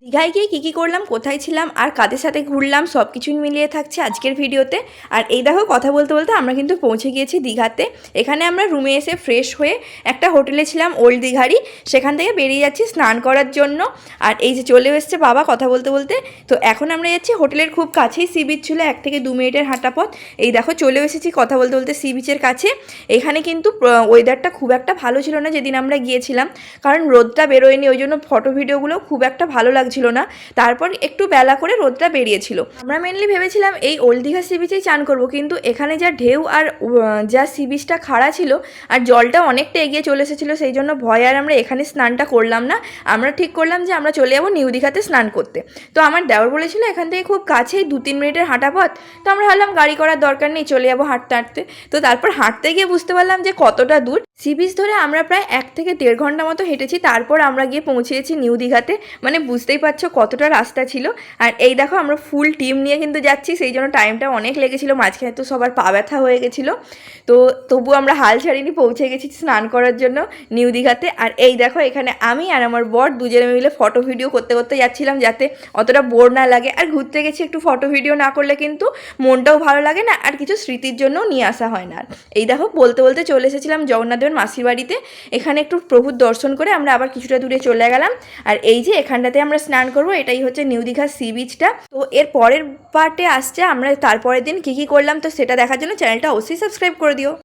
দীঘায় গিয়ে কী কী করলাম, কোথায় ছিলাম আর কাদের সাথে ঘুরলাম সব কিছুই মিলিয়ে থাকছে আজকের ভিডিওতে। আর এই দেখো কথা বলতে বলতে আমরা কিন্তু পৌঁছে গিয়েছি দীঘাতে। এখানে আমরা রুমে এসে ফ্রেশ হয়ে একটা হোটেলে ছিলাম ওল্ড দীঘারই, সেখান থেকে বেরিয়ে যাচ্ছি স্নান করার জন্য। আর এই যে চলে এসছে বাবা কথা বলতে বলতে। তো এখন আমরা যাচ্ছি হোটেলের খুব কাছেই, সি বিচ ছিল 1 থেকে 2 মিনিটের হাঁটা পথ। এই দেখো চলে এসেছি কথা বলতে বলতে সি বিচের কাছে। এখানে কিন্তু ওয়েদারটা খুব একটা ভালো ছিল না যেদিন আমরা গিয়েছিলাম, কারণ রোদটা বেরোয়নি, ওই জন্য ফটো ভিডিওগুলো খুব একটা ভালো লাগছিল না। তারপর একটু বেলা করে রোদটা বেরিয়েছিল। আমরা মেনলি ভেবেছিলাম এই ওল্ড দীঘা সি বিচেই চান করবো, কিন্তু এখানে যা ঢেউ আর যা সি বিচটা খাড়া ছিল আর জলটা অনেকটা এগিয়ে চলে এসেছিলো, সেই জন্য ভয় আর আমরা এখানে স্নানটা করলাম না। আমরা ঠিক করলাম যে আমরা চলে যাবো নিউ দীঘাতে স্নান করতে। তো আমার দেওর বলেছিল এখান থেকে খুব কাছেই 2-3 মিনিটের হাঁটা পথ। তো আমরা ভাবলাম গাড়ি করার দরকার নেই, চলে যাবো হাঁটতে হাঁটতে। তো তারপর হাঁটতে গিয়ে বুঝতে পারলাম যে কতটা দূর। সি বিচ ধরে আমরা প্রায় 1 থেকে 1.5 ঘন্টা মতো হেঁটেছি, তারপর আমরা গিয়ে পৌঁছেছি নিউ দীঘাতে। মানে বুঝতেই পারছো কতটা রাস্তা ছিল। আর এই দেখো আমরা ফুল টিম নিয়ে কিন্তু যাচ্ছি, সেই জন্য টাইমটা অনেক লেগেছিলো, মাঝখানে তো সবার পা ব্যথা হয়ে গেছিলো। তো তবু আমরা হাল ছাড়িনি, পৌঁছে গেছি স্নান করার জন্য নিউ দীঘাতে। আর এই দেখো এখানে আমি আর আমার বর দুজনে মিলে ফটো ভিডিও করতে করতে যাচ্ছিলাম, যাতে অতটা বোর না লাগে। আর ঘুরতে গেছি একটু ফটো ভিডিও না করলে কিন্তু মনটাও ভালো লাগে না, আর কিছু স্মৃতির জন্যও নিয়ে আসা হয় না। এই দেখো বলতে বলতে চলে এসেছিলাম জগন্নাথদেবের মাসির বাড়িতে। এখানে একটু প্রভুর দর্শন করে আমরা আবার কিছুটা দূরে চলে গেলাম। আর এই যে এখানটাতে আমরা স্নান করব, এটাই হচ্ছে নিউ দীঘার সি বিচটা। তো এর পরের পার্টে আসছে আমরা তারপরের দিন কী কী করলাম, তো সেটা দেখার জন্য চ্যানেলটা অবশ্যই সাবস্ক্রাইব করে দিও।